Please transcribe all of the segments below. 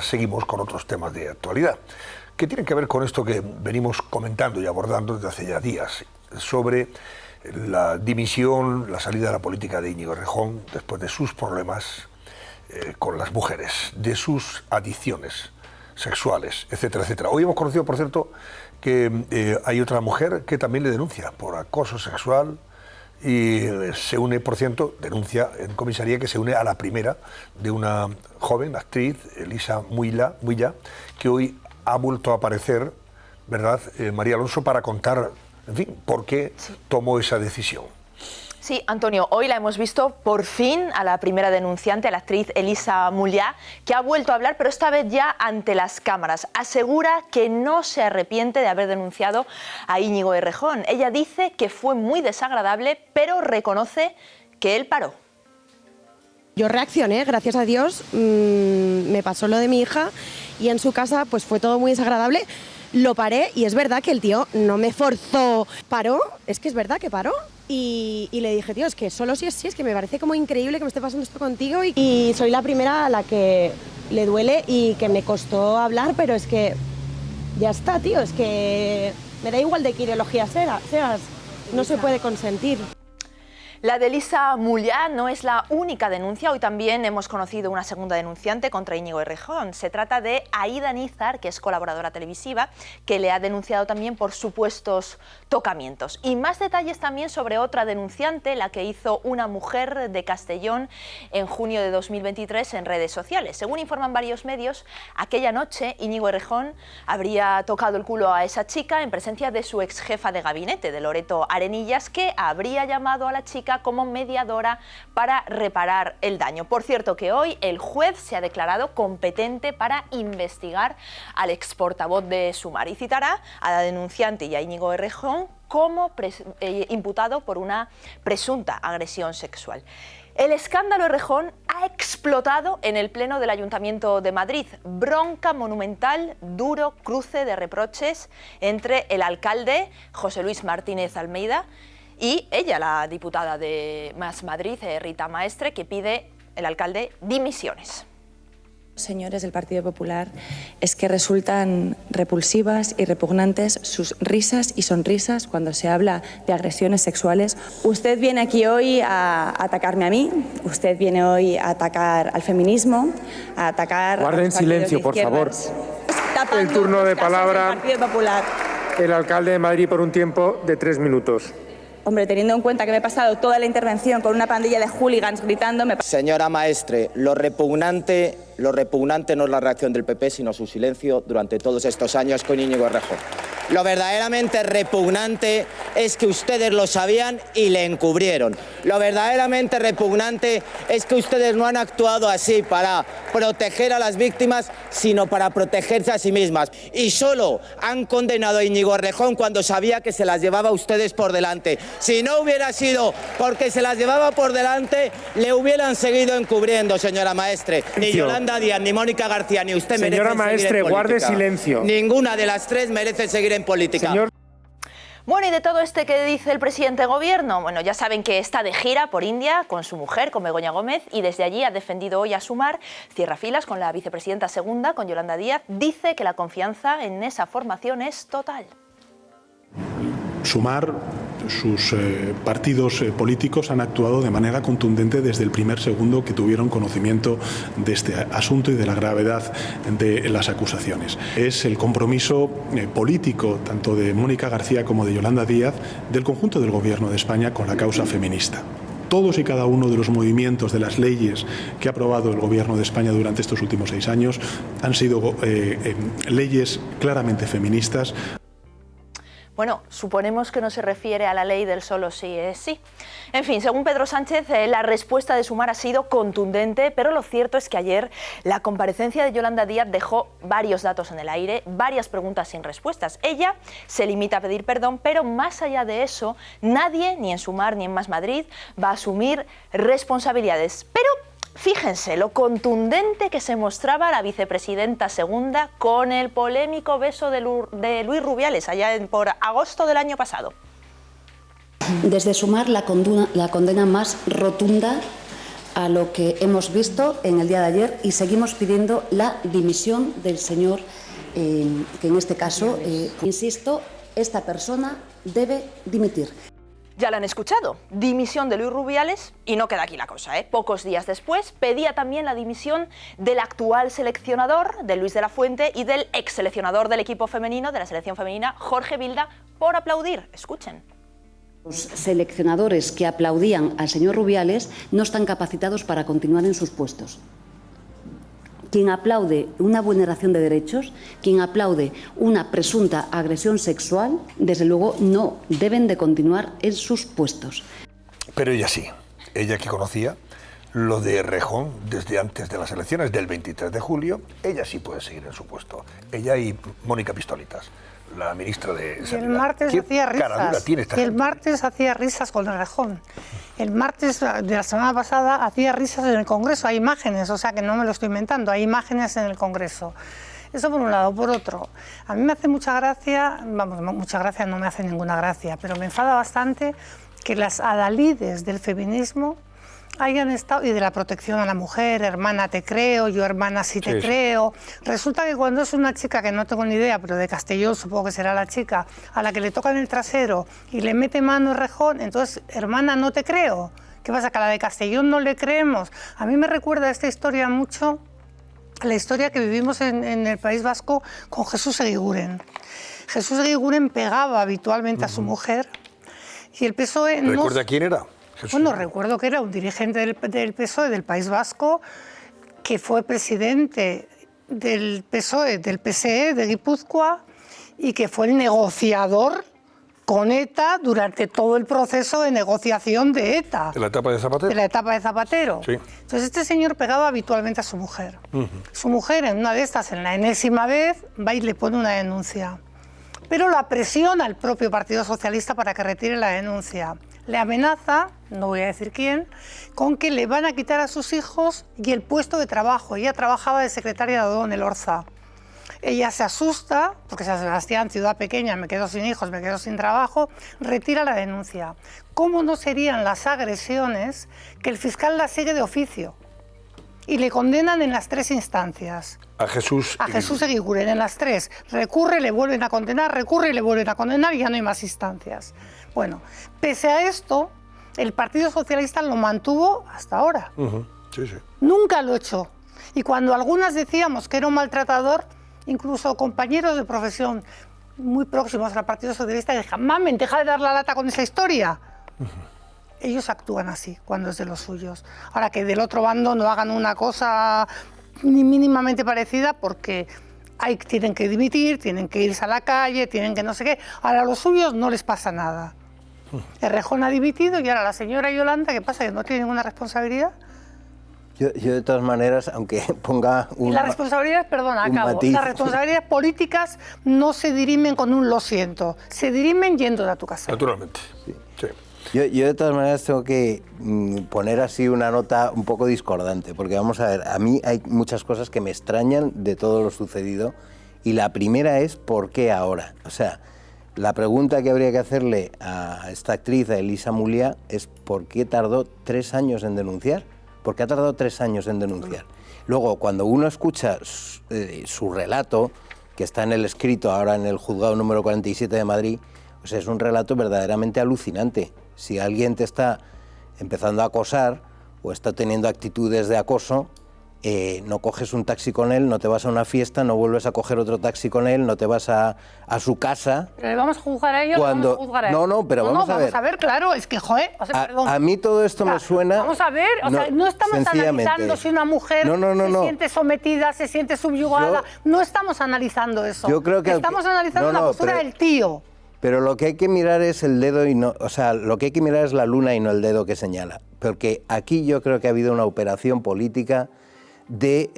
Seguimos con otros temas de actualidad que tienen que ver con esto que venimos comentando y abordando desde hace ya días, sobre la dimisión, la salida de la política de Íñigo Errejón después de sus problemas con las mujeres, de sus adicciones sexuales, etcétera, etcétera. Hoy hemos conocido, por cierto, que hay otra mujer que también le denuncia por acoso sexual y se une, por cierto, denuncia en comisaría que se une a la primera de una joven actriz, Elisa Muilla, que hoy ha vuelto a aparecer, ¿verdad, María Alonso, para contar, en fin, por qué tomó esa decisión? Sí, Antonio, hoy la hemos visto por fin a la primera denunciante, a la actriz Elisa Muilla, que ha vuelto a hablar, pero esta vez ya ante las cámaras. Asegura que no se arrepiente de haber denunciado a Íñigo Errejón. Ella dice que fue muy desagradable, pero reconoce que él paró. Yo reaccioné, gracias a Dios, me pasó lo de mi hija y en su casa pues fue todo muy desagradable. Lo paré y es verdad que el tío no me forzó, paró, es que es verdad que paró y le dije, tío, es que solo si es sí, es que me parece como increíble que me esté pasando esto contigo y soy la primera a la que le duele y que me costó hablar, pero es que ya está, tío, es que me da igual de qué ideología seas, no se puede consentir. La de Elisa Muilla no es la única denuncia. Hoy también hemos conocido una segunda denunciante contra Íñigo Errejón. Se trata de Aída Nízar, que es colaboradora televisiva, que le ha denunciado también por supuestos tocamientos. Y más detalles también sobre otra denunciante, la que hizo una mujer de Castellón en junio de 2023 en redes sociales. Según informan varios medios, aquella noche Íñigo Errejón habría tocado el culo a esa chica en presencia de su ex jefa de gabinete, de Loreto Arenillas, que habría llamado a la chica como mediadora para reparar el daño. Por cierto, que hoy el juez se ha declarado competente para investigar al ex portavoz de Sumar y citará a la denunciante y a Íñigo Errejón como imputado por una presunta agresión sexual. El escándalo Errejón ha explotado en el Pleno del Ayuntamiento de Madrid. Bronca monumental, duro cruce de reproches entre el alcalde José Luis Martínez Almeida y ella, la diputada de Más Madrid, Rita Maestre, que pide el alcalde dimisiones. Señores del Partido Popular, es que resultan repulsivas y repugnantes sus risas y sonrisas cuando se habla de agresiones sexuales. Usted viene aquí hoy a atacarme a mí, usted viene hoy a atacar al feminismo, a atacar... Guarden silencio, por favor. El turno de palabra, el alcalde de Madrid por un tiempo de 3 minutos. Hombre, teniendo en cuenta que me he pasado toda la intervención con una pandilla de hooligans gritando... Señora Maestre, lo repugnante no es la reacción del PP, sino su silencio durante todos estos años con Íñigo Errejón. Lo verdaderamente repugnante es que ustedes lo sabían y le encubrieron. Lo verdaderamente repugnante es que ustedes no han actuado así para proteger a las víctimas, sino para protegerse a sí mismas. Y solo han condenado a Íñigo Errejón cuando sabía que se las llevaba a ustedes por delante. Si no hubiera sido porque se las llevaba por delante, le hubieran seguido encubriendo, señora Maestre. Ni Yolanda Díaz, ni Mónica García, ni usted merece seguir en política. Señora Maestre, guarde silencio. Ninguna de las tres merece seguir en política. Señor... Bueno, y de todo ¿qué dice el presidente de gobierno? Bueno, ya saben que está de gira por India con su mujer, con Begoña Gómez, y desde allí ha defendido hoy a Sumar, cierra filas con la vicepresidenta segunda, con Yolanda Díaz, dice que la confianza en esa formación es total. Sumar, sus partidos políticos han actuado de manera contundente desde el primer segundo que tuvieron conocimiento de este asunto y de la gravedad de las acusaciones. Es el compromiso político tanto de Mónica García como de Yolanda Díaz del conjunto del Gobierno de España con la causa feminista. Todos y cada uno de los movimientos, de las leyes que ha aprobado el Gobierno de España durante estos últimos 6 años han sido leyes claramente feministas. Bueno, suponemos que no se refiere a la ley del solo sí es sí. En fin, según Pedro Sánchez, la respuesta de Sumar ha sido contundente, pero lo cierto es que ayer la comparecencia de Yolanda Díaz dejó varios datos en el aire, varias preguntas sin respuestas. Ella se limita a pedir perdón, pero más allá de eso, nadie, ni en Sumar ni en Más Madrid, va a asumir responsabilidades. Pero fíjense lo contundente que se mostraba la vicepresidenta segunda con el polémico beso de Luis Rubiales allá por agosto del año pasado. Desde Sumar la condena más rotunda a lo que hemos visto en el día de ayer y seguimos pidiendo la dimisión del señor, que en este caso, insisto, esta persona debe dimitir. Ya la han escuchado, dimisión de Luis Rubiales y no queda aquí la cosa, ¿eh? Pocos días después pedía también la dimisión del actual seleccionador, de Luis de la Fuente, y del ex seleccionador del equipo femenino, de la selección femenina, Jorge Vilda, por aplaudir. Escuchen. Los seleccionadores que aplaudían al señor Rubiales no están capacitados para continuar en sus puestos. Quien aplaude una vulneración de derechos, quien aplaude una presunta agresión sexual, desde luego no deben de continuar en sus puestos. Pero ella sí, ella que conocía lo de Errejón desde antes de las elecciones del 23 de julio, ella sí puede seguir en su puesto. Ella y Mónica Pistolitas, la ministra de Sanidad. Y el martes hacía risas. Y el martes hacía risas con Errejón. El martes de la semana pasada hacía risas en el Congreso. Hay imágenes, o sea que no me lo estoy inventando, hay imágenes en el Congreso. Eso por un lado. Por otro, a mí me hace mucha gracia, vamos, mucha gracia no me hace ninguna gracia, pero me enfada bastante que las adalides del feminismo hayan estado, y de la protección a la mujer, hermana te creo, yo hermana sí te creo. Resulta que cuando es una chica que no tengo ni idea, pero de Castellón supongo que será la chica, a la que le tocan el trasero y le mete mano Errejón, entonces hermana no te creo. ¿Qué pasa? Que a la de Castellón no le creemos. A mí me recuerda esta historia mucho a la historia que vivimos en el País Vasco con Jesús Eguiguren. Jesús Eguiguren pegaba habitualmente a su mujer y el PSOE... ¿Recuerda quién era? Bueno, recuerdo que era un dirigente del PSOE del País Vasco que fue presidente del PSOE, del PSE de Guipúzcoa y que fue el negociador con ETA durante todo el proceso de negociación de ETA. ¿De la etapa de Zapatero? De la etapa de Zapatero. Sí. Entonces este señor pegaba habitualmente a su mujer. Su mujer en una de estas, en la enésima vez, va y le pone una denuncia. Pero la presiona el propio Partido Socialista para que retire la denuncia. Le amenaza, no voy a decir quién, con que le van a quitar a sus hijos y el puesto de trabajo. Ella trabajaba de secretaria de Odón en Elorza. Ella se asusta, porque San Sebastián, ciudad pequeña, me quedo sin hijos, me quedo sin trabajo, retira la denuncia. ¿Cómo no serían las agresiones que el fiscal la sigue de oficio? Y le condenan en las 3 instancias. A Jesús Eguiguren, en las 3. Recurre, le vuelven a condenar, recurre y le vuelven a condenar y ya no hay más instancias. Bueno, pese a esto, el Partido Socialista lo mantuvo hasta ahora. Sí, sí. Nunca lo echó. Y cuando algunas decíamos que era un maltratador, incluso compañeros de profesión muy próximos al Partido Socialista dijeron: mamen, deja de dar la lata con esa historia. Ellos actúan así cuando es de los suyos. Ahora, que del otro bando no hagan una cosa ni mínimamente parecida, porque tienen que dimitir, tienen que irse a la calle, tienen que no sé qué. Ahora a los suyos no les pasa nada. Errejón ha dimitido y ahora la señora Yolanda, ¿qué pasa? ¿Que no tiene ninguna responsabilidad? Yo de todas maneras, aunque ponga un... Las responsabilidades, perdona, acabo. Matiz. Las responsabilidades políticas no se dirimen con un lo siento, se dirimen yendo a tu casa. Naturalmente, sí. Yo de todas maneras tengo que poner así una nota un poco discordante, porque vamos a ver, a mí hay muchas cosas que me extrañan de todo lo sucedido, y la primera es ¿por qué ahora? O sea, la pregunta que habría que hacerle a esta actriz, a Elisa Muliá, es ¿por qué tardó 3 años en denunciar? ¿Por qué ha tardado 3 años en denunciar? Luego, cuando uno escucha su relato, que está en el escrito ahora en el juzgado número 47 de Madrid, pues es un relato verdaderamente alucinante. Si alguien te está empezando a acosar o está teniendo actitudes de acoso, no coges un taxi con él, no te vas a una fiesta, no vuelves a coger otro taxi con él, no te vas a su casa. ¿Pero le vamos a juzgar a ellos cuando... vamos a juzgar a él? No, pero vamos a ver. Vamos a ver, claro, es que, joder, o sea, perdón. A mí todo esto me suena... Vamos a ver, o sea, no estamos analizando si una mujer se siente sometida, se siente subyugada, no estamos analizando eso. Yo creo que estamos analizando la postura del tío. Pero lo que hay que mirar es el dedo y no... O sea, lo que hay que mirar es la luna y no el dedo que señala. Porque aquí yo creo que ha habido una operación política de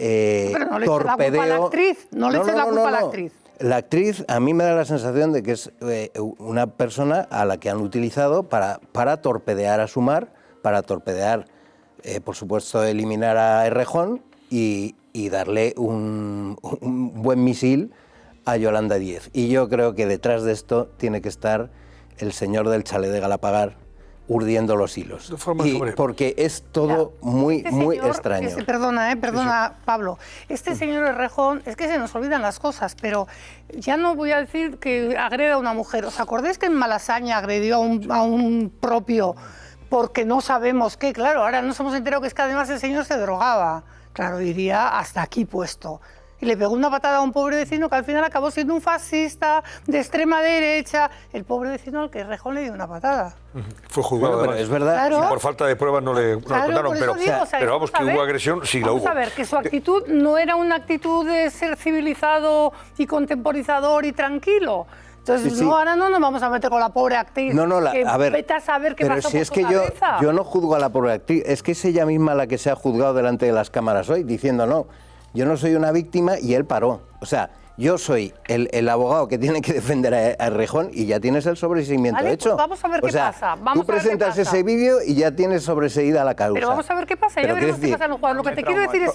pero no torpedeo... Le eches la culpa a la actriz, no le eches la culpa a la actriz. La actriz a mí me da la sensación de que es una persona a la que han utilizado para torpedear a Sumar, para torpedear, por supuesto, eliminar a Errejón y darle un buen misil a Yolanda Díez. Y yo creo que detrás de esto tiene que estar el señor del chalet de Galapagar, urdiendo los hilos. De forma Y sobre... porque es todo muy extraño. Perdona, Pablo. Este señor Errejón, es que se nos olvidan las cosas, pero ya no voy a decir que agreda a una mujer. ¿Os acordáis que en Malasaña agredió a un propio porque no sabemos qué? Claro, ahora nos hemos enterado que es que además el señor se drogaba. Claro, iría hasta aquí puesto. Y le pegó una patada a un pobre vecino que al final acabó siendo un fascista de extrema derecha. El pobre vecino al que Errejón le dio una patada. Fue juzgado, bueno, pero es verdad. Claro. Por falta de pruebas no le contaron, pero vamos, que hubo agresión, sí la hubo. Vamos a ver, que su actitud no era una actitud de ser civilizado y contemporizador y tranquilo. Entonces, sí. no, ahora no nos vamos a meter con la pobre actriz. A ver, vete a saber qué pero pasó si por es su que cabeza. yo no juzgo a la pobre actriz, es que es ella misma la que se ha juzgado delante de las cámaras hoy, diciendo no, yo no soy una víctima y él paró. O sea, yo soy el abogado que tiene que defender a Errejón y ya tienes el sobreseimiento hecho. Pues vamos a ver qué pasa. Tú presentas ese vídeo y ya tienes sobreseída la causa. Pero vamos a ver qué pasa, ya veremos qué pasa en los juegos. Lo que te quiero decir es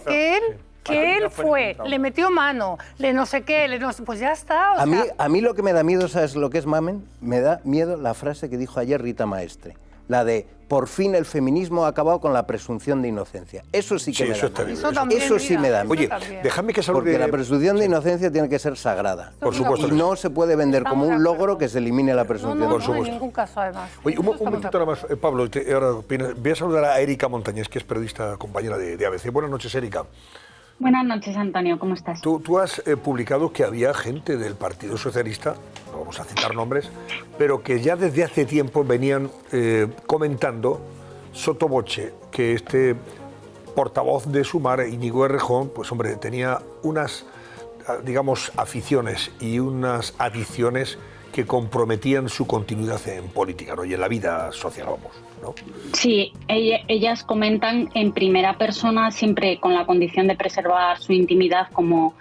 que él fue, le metió mano, le no sé qué, pues ya está. A mí lo que me da miedo, ¿sabes lo que es, Mamen? Me da miedo la frase que dijo ayer Rita Maestre, la de por fin el feminismo ha acabado con la presunción de inocencia. Eso sí que me da miedo. Eso sí me da miedo. Oye, déjame que salude... Porque la presunción de inocencia tiene que ser sagrada. Por supuesto. Y no se puede vender como un logro que se elimine la presunción de inocencia. No, en ningún caso, además. Oye, un momentito nada más, Pablo, ahora voy a saludar a Erika Montañés, que es periodista, compañera de ABC. Buenas noches, Erika. Buenas noches, Antonio, ¿cómo estás? Tú has publicado que había gente del Partido Socialista, no vamos a citar nombres, pero que ya desde hace tiempo venían comentando sotoboche que este portavoz de Sumar, Íñigo Errejón, pues hombre, tenía unas, digamos, aficiones y unas adicciones que comprometían su continuidad en política, ¿no? Y en la vida social, vamos, ¿no? Sí, ellas comentan en primera persona, siempre con la condición de preservar su intimidad, como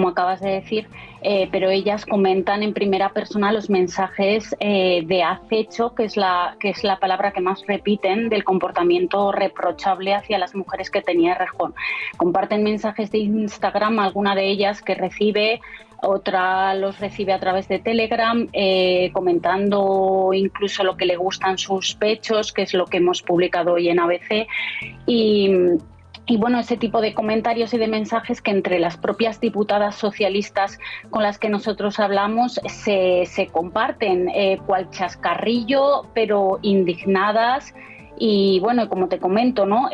acabas de decir, pero ellas comentan en primera persona los mensajes de acecho, que es la palabra que más repiten, del comportamiento reprochable hacia las mujeres que tenía Errejón. Comparten mensajes de Instagram, alguna de ellas que recibe, otra los recibe a través de Telegram, comentando incluso lo que le gustan sus pechos, que es lo que hemos publicado hoy en ABC, y bueno, ese tipo de comentarios y de mensajes que entre las propias diputadas socialistas con las que nosotros hablamos se comparten, cual chascarrillo, pero indignadas. Y bueno, como te comento, ¿no?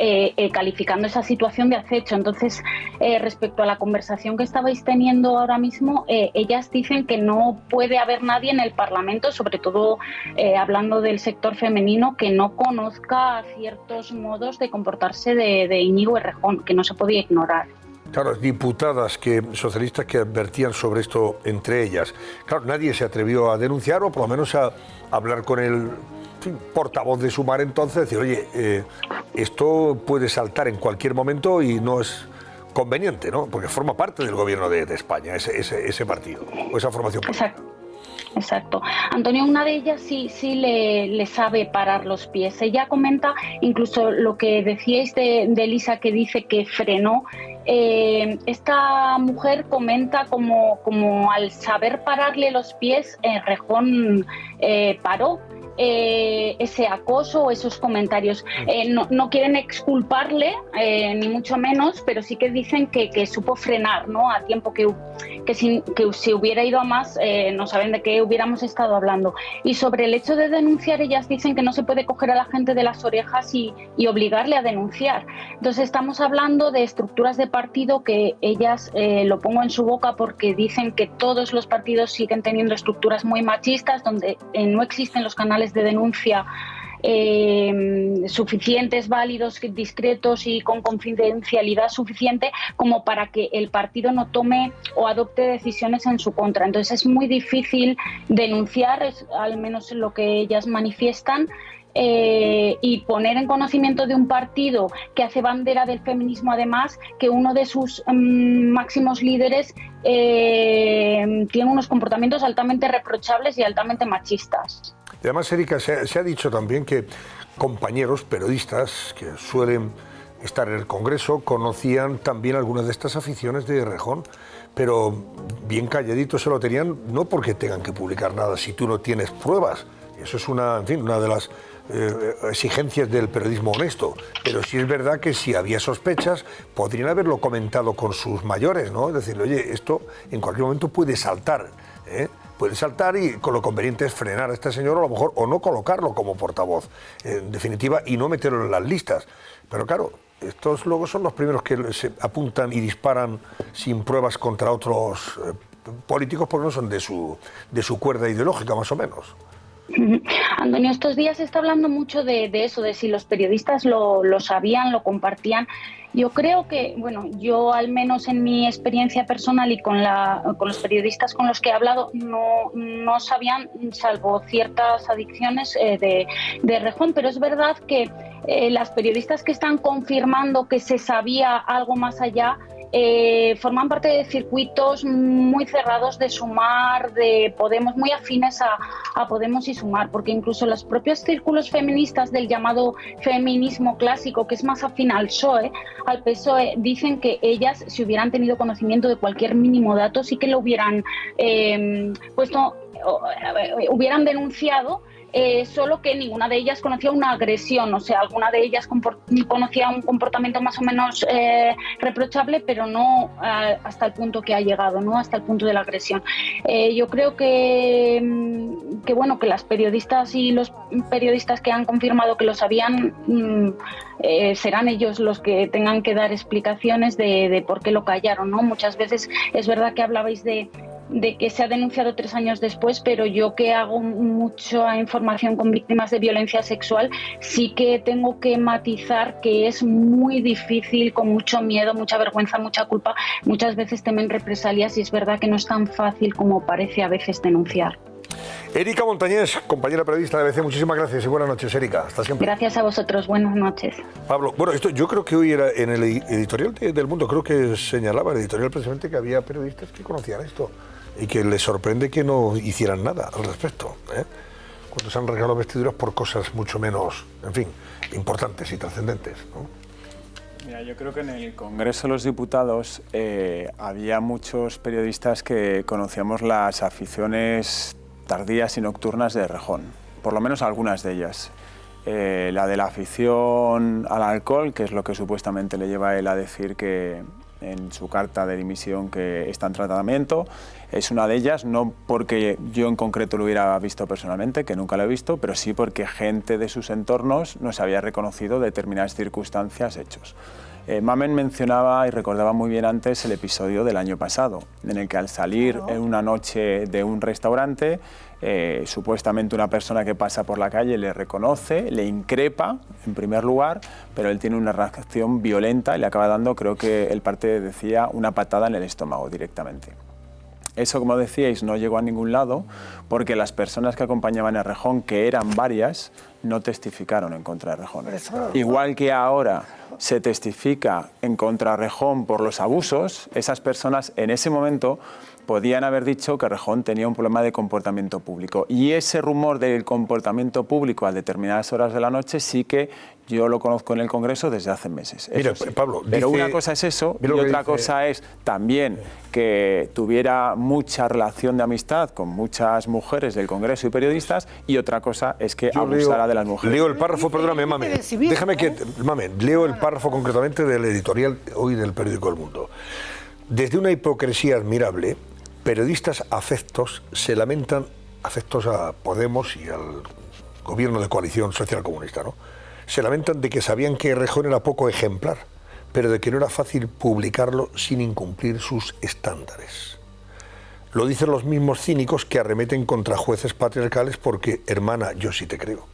Calificando esa situación de acecho. Entonces, respecto a la conversación que estabais teniendo ahora mismo, ellas dicen que no puede haber nadie en el Parlamento, sobre todo hablando del sector femenino, que no conozca ciertos modos de comportarse de Íñigo Errejón, que no se podía ignorar. Claro, diputadas socialistas que advertían sobre esto entre ellas. Claro, nadie se atrevió a denunciar o por lo menos a hablar con el portavoz de Sumar entonces, decir, oye, esto puede saltar en cualquier momento y no es conveniente, ¿no? Porque forma parte del gobierno de España, ese partido, o esa formación política. Exacto. Antonio, una de ellas sí le sabe parar los pies. Ella comenta incluso lo que decíais de Elisa, que dice que frenó. Esta mujer comenta como al saber pararle los pies, Errejón paró ese acoso o esos comentarios. No quieren exculparle, ni mucho menos, pero sí que dicen que supo frenar, ¿no? A tiempo, que si hubiera ido a más, no saben de qué hubiéramos estado hablando. Y sobre el hecho de denunciar, ellas dicen que no se puede coger a la gente de las orejas y obligarle a denunciar. Entonces estamos hablando de estructuras de partido que ellas, lo pongo en su boca porque dicen que todos los partidos siguen teniendo estructuras muy machistas, donde no existen los canales de denuncia suficientes, válidos, discretos y con confidencialidad suficiente como para que el partido no tome o adopte decisiones en su contra. Entonces es muy difícil denunciar, al menos lo que ellas manifiestan, y poner en conocimiento de un partido que hace bandera del feminismo, además, que uno de sus máximos líderes tiene unos comportamientos altamente reprochables y altamente machistas. Y además, Erika, se ha dicho también que compañeros periodistas que suelen estar en el Congreso conocían también algunas de estas aficiones de Errejón, pero bien calladitos se lo tenían, no porque tengan que publicar nada si tú no tienes pruebas. Eso es una de las exigencias del periodismo honesto, pero sí es verdad que si había sospechas, podrían haberlo comentado con sus mayores, ¿no? Es decir, oye, esto en cualquier momento puede saltar, puede saltar y con lo conveniente es frenar a este señor a lo mejor o no colocarlo como portavoz, en definitiva, y no meterlo en las listas. Pero claro, estos luego son los primeros que se apuntan y disparan sin pruebas contra otros políticos porque no son de su cuerda ideológica, más o menos. Antonio, estos días se está hablando mucho de eso, de si los periodistas lo sabían, lo compartían. Yo creo que, bueno, yo al menos en mi experiencia personal y con los periodistas con los que he hablado, no sabían, salvo ciertas adicciones de Errejón, pero es verdad que las periodistas que están confirmando que se sabía algo más allá, forman parte de circuitos muy cerrados de Sumar, de Podemos, muy afines a Podemos y Sumar, porque incluso los propios círculos feministas del llamado feminismo clásico, que es más afín al PSOE, dicen que ellas, si hubieran tenido conocimiento de cualquier mínimo dato, sí que lo hubieran hubieran denunciado. Solo que ninguna de ellas conocía una agresión, o sea, alguna de ellas conocía un comportamiento más o menos reprochable, pero no hasta el punto que ha llegado, no hasta el punto de la agresión. Yo creo que bueno, que las periodistas y los periodistas que han confirmado que lo sabían serán ellos los que tengan que dar explicaciones de por qué lo callaron, ¿no? Muchas veces es verdad que hablabais de que se ha denunciado 3 años después, pero yo que hago mucha información con víctimas de violencia sexual, sí que tengo que matizar que es muy difícil, con mucho miedo, mucha vergüenza, mucha culpa, muchas veces temen represalias y es verdad que no es tan fácil como parece a veces denunciar. Erika Montañés, compañera periodista de ABC, muchísimas gracias y buenas noches, Erika. Hasta siempre. Gracias a vosotros, buenas noches. Pablo, bueno, esto yo creo que hoy era en el editorial del Mundo, creo que señalaba el editorial precisamente que había periodistas que conocían esto y que les sorprende que no hicieran nada al respecto, cuando se han regalado vestiduras por cosas mucho menos, en fin, importantes y trascendentes, ¿no? Mira, yo creo que en el Congreso de los Diputados había muchos periodistas que conocíamos las aficiones tardías y nocturnas de Errejón, por lo menos algunas de ellas. La de la afición al alcohol, que es lo que supuestamente le lleva a él a decir que en su carta de dimisión que está en tratamiento, es una de ellas, no porque yo en concreto lo hubiera visto personalmente, que nunca lo he visto, pero sí porque gente de sus entornos nos había reconocido determinadas circunstancias, hechos. Mamen mencionaba y recordaba muy bien antes el episodio del año pasado, en el que al salir en una noche de un restaurante, supuestamente una persona que pasa por la calle le reconoce, le increpa en primer lugar, pero él tiene una reacción violenta y le acaba dando, creo que el parte decía, una patada en el estómago directamente. Eso, como decíais, no llegó a ningún lado porque las personas que acompañaban a Errejón, que eran varias, no testificaron en contra de Errejón. Igual que ahora se testifica en contra de Errejón por los abusos, esas personas en ese momento podían haber dicho que Errejón tenía un problema de comportamiento público. Y ese rumor del comportamiento público a determinadas horas de la noche sí que yo lo conozco en el Congreso desde hace meses. Mira, sí. Pablo, pero una cosa es eso y otra cosa es también que tuviera mucha relación de amistad con muchas mujeres del Congreso y periodistas, y otra cosa es que abusara de las mujeres. Leo el párrafo, perdóname, Mamen. Déjame que, Mamen, leo el párrafo concretamente del editorial hoy del periódico El Mundo. Desde una hipocresía admirable, periodistas afectos se lamentan, afectos a Podemos y al gobierno de coalición social comunista, ¿no? Se lamentan de que sabían que Errejón era poco ejemplar, pero de que no era fácil publicarlo sin incumplir sus estándares. Lo dicen los mismos cínicos que arremeten contra jueces patriarcales porque, hermana, yo sí te creo.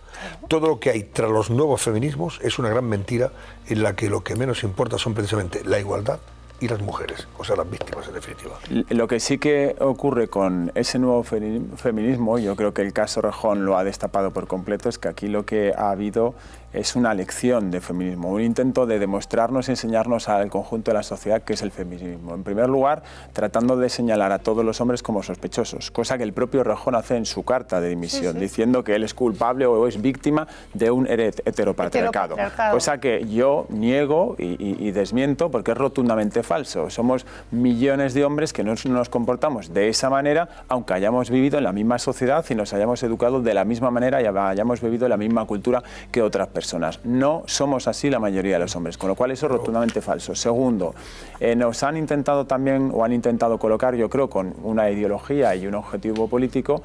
Todo lo que hay tras los nuevos feminismos es una gran mentira en la que lo que menos importa son precisamente la igualdad y las mujeres, o sea, las víctimas en definitiva. Lo que sí que ocurre con ese nuevo feminismo, yo creo que el caso Errejón lo ha destapado por completo, es que aquí lo que ha habido es una lección de feminismo, un intento de demostrarnos y enseñarnos al conjunto de la sociedad qué es el feminismo. En primer lugar, tratando de señalar a todos los hombres como sospechosos, cosa que el propio Rejón hace en su carta de dimisión, diciendo que él es culpable o es víctima de un heteropatriarcado. Cosa que yo niego y desmiento porque es rotundamente falso. Somos millones de hombres que no nos comportamos de esa manera, aunque hayamos vivido en la misma sociedad y nos hayamos educado de la misma manera y hayamos vivido en la misma cultura que otras personas. No somos así la mayoría de los hombres, con lo cual eso es rotundamente falso. Segundo, nos han intentado también, o han intentado colocar, yo creo, con una ideología y un objetivo político,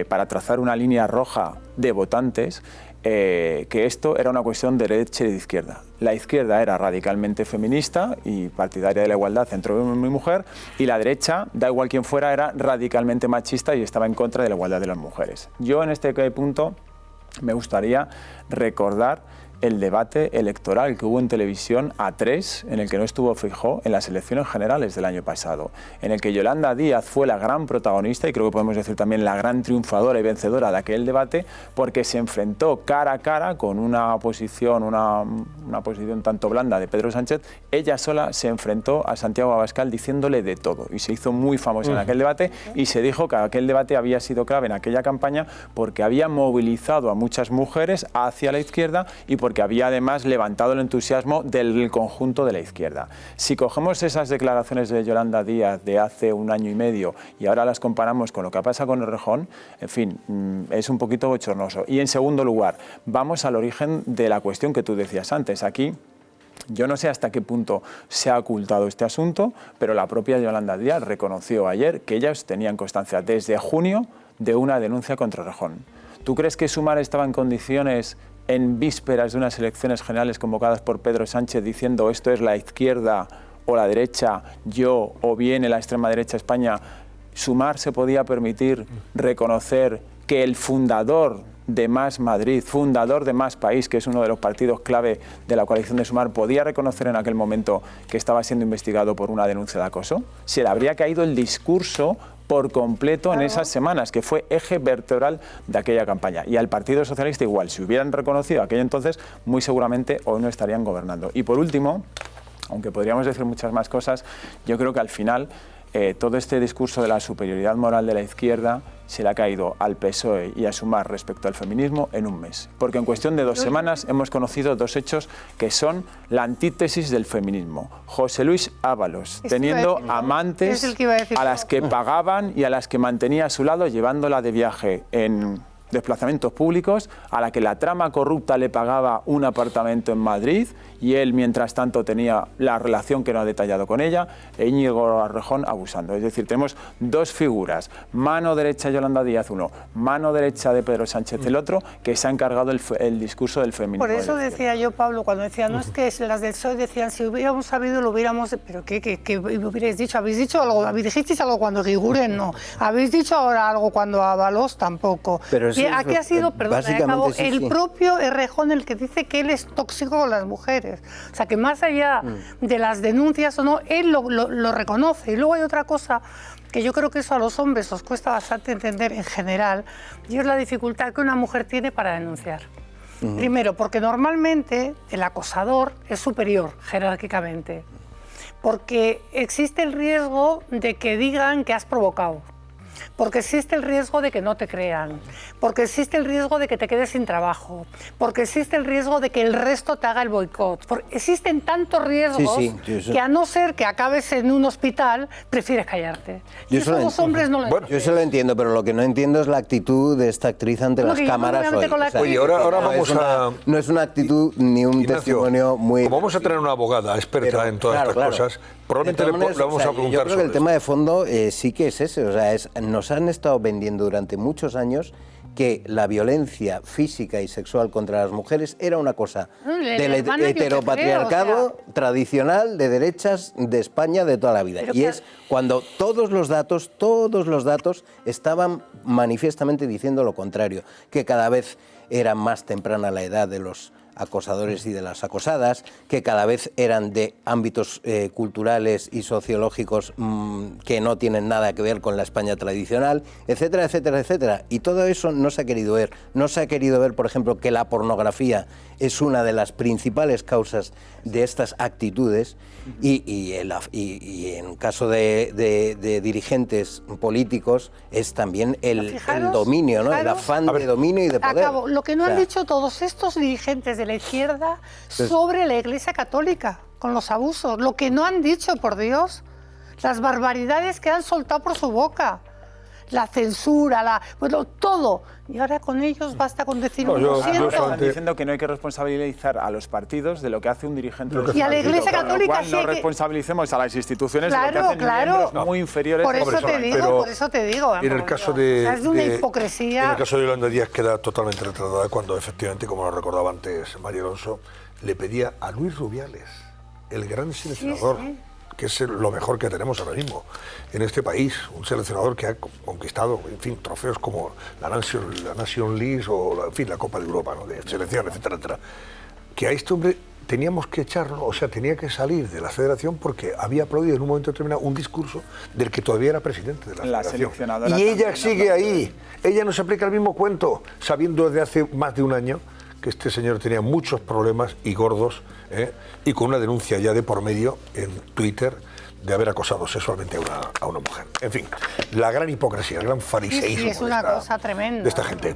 para trazar una línea roja de votantes, que esto era una cuestión de derecha y de izquierda. La izquierda era radicalmente feminista y partidaria de la igualdad entre hombre y mujer, y la derecha, da igual quién fuera, era radicalmente machista y estaba en contra de la igualdad de las mujeres. Yo en este punto me gustaría recordar el debate electoral que hubo en televisión A3, en el que no estuvo Feijóo, en las elecciones generales del año pasado, en el que Yolanda Díaz fue la gran protagonista y creo que podemos decir también la gran triunfadora y vencedora de aquel debate, porque se enfrentó cara a cara con una posición tanto blanda de Pedro Sánchez. Ella sola se enfrentó a Santiago Abascal diciéndole de todo y se hizo muy famosa en aquel debate, y se dijo que aquel debate había sido clave en aquella campaña porque había movilizado a muchas mujeres hacia la izquierda y porque había además levantado el entusiasmo del conjunto de la izquierda. Si cogemos esas declaraciones de Yolanda Díaz de hace un año y medio y ahora las comparamos con lo que pasa con Errejón, en fin, es un poquito bochornoso. Y en segundo lugar, vamos al origen de la cuestión que tú decías antes. Aquí yo no sé hasta qué punto se ha ocultado este asunto, pero la propia Yolanda Díaz reconoció ayer que ellas tenían constancia desde junio de una denuncia contra Errejón. ¿Tú crees que Sumar estaba en condiciones, en vísperas de unas elecciones generales convocadas por Pedro Sánchez, diciendo esto es la izquierda o la derecha, yo o bien la extrema derecha España, Sumar se podía permitir reconocer que el fundador de Más Madrid, fundador de Más País, que es uno de los partidos clave de la coalición de Sumar, podía reconocer en aquel momento que estaba siendo investigado por una denuncia de acoso? Se le habría caído el discurso por completo en esas semanas, que fue eje vertebral de aquella campaña. Y al Partido Socialista igual, si hubieran reconocido aquello entonces, muy seguramente hoy no estarían gobernando. Y por último, aunque podríamos decir muchas más cosas, yo creo que al final todo este discurso de la superioridad moral de la izquierda se le ha caído al PSOE y a Sumar respecto al feminismo en un mes. Porque en cuestión de 2 semanas hemos conocido 2 hechos que son la antítesis del feminismo. José Luis Ábalos, teniendo amantes a las que pagaban y a las que mantenía a su lado, llevándola de viaje en desplazamientos públicos, a la que la trama corrupta le pagaba un apartamento en Madrid y él, mientras tanto, tenía la relación que no ha detallado con ella, e Íñigo Errejón abusando. Es decir, tenemos 2 figuras, mano derecha Yolanda Díaz uno, mano derecha de Pedro Sánchez el otro, que se ha encargado el discurso del feminismo. Por eso decía yo, Pablo, cuando decía, no es que las del PSOE decían, si hubiéramos sabido lo hubiéramos... ¿Pero qué hubierais dicho? ¿Habéis dicho algo? ¿Dijisteis algo cuando Guiguren? No. ¿Habéis dicho ahora algo cuando Ábalos? Tampoco. Pero y aquí ha sido, perdón, el propio Errejón el que dice que él es tóxico con las mujeres. O sea, que más allá de las denuncias o no, él lo reconoce. Y luego hay otra cosa que yo creo que eso a los hombres os cuesta bastante entender en general, y es la dificultad que una mujer tiene para denunciar. Primero, porque normalmente el acosador es superior jerárquicamente, porque existe el riesgo de que digan que has provocado, porque existe el riesgo de que no te crean, porque existe el riesgo de que te quedes sin trabajo, porque existe el riesgo de que el resto te haga el boicot. Existen tantos riesgos que, a no ser que acabes en un hospital, prefieres callarte. Y eso los hombres no lo entienden. Yo eso lo entiendo, pero lo que no entiendo es la actitud de esta actriz ante las cámaras hoy. Oye, ahora vamos a... No es una actitud ni un Ignacio, testimonio muy... Como vamos a tener una abogada experta en todas estas cosas, probablemente le vamos a preguntar. Yo creo que el tema de fondo sí que es ese, o sea, nos han estado vendiendo durante muchos años que la violencia física y sexual contra las mujeres era una cosa del heteropatriarcado tradicional de derechas de España de toda la vida. Y es cuando todos los datos estaban manifiestamente diciendo lo contrario, que cada vez era más temprana la edad de los acosadores y de las acosadas, que cada vez eran de ámbitos culturales y sociológicos que no tienen nada que ver con la España tradicional, etcétera, etcétera, etcétera. Y todo eso no se ha querido ver. No se ha querido ver, por ejemplo, que la pornografía es una de las principales causas de estas actitudes y en caso de dirigentes políticos es también el dominio, ¿no? El afán de dominio y de poder. Acabo. Lo que no han dicho todos estos dirigentes de la izquierda sobre la Iglesia Católica, con los abusos. Lo que no han dicho, por Dios, las barbaridades que han soltado por su boca. La censura, bueno, todo. Y ahora con ellos basta con decir lo siento. Están diciendo que no hay que responsabilizar a los partidos de lo que hace un dirigente. Y a la Iglesia Católica sí. No responsabilicemos a las instituciones de lo que hacen miembros muy inferiores. Por eso te digo. En el caso de, es de una hipocresía. En el caso de Yolanda Díaz queda totalmente retratada cuando efectivamente, como lo recordaba antes María Alonso, le pedía a Luis Rubiales, el gran seleccionador, que es lo mejor que tenemos ahora mismo en este país, un seleccionador que ha conquistado, en fin, trofeos como la Nation League o, en fin, la Copa de Europa, ¿no?, de selección, etcétera, etcétera, que a este hombre teníamos que echarlo, o sea, tenía que salir de la federación porque había aplaudido en un momento determinado un discurso del que todavía era presidente de la federación. Y ella sigue ahí, ella nos aplica el mismo cuento, sabiendo desde hace más de un año que este señor tenía muchos problemas y gordos, y con una denuncia ya de por medio en Twitter de haber acosado sexualmente a una mujer. En fin, la gran hipocresía, el gran fariseísmo es una cosa tremenda de esta gente.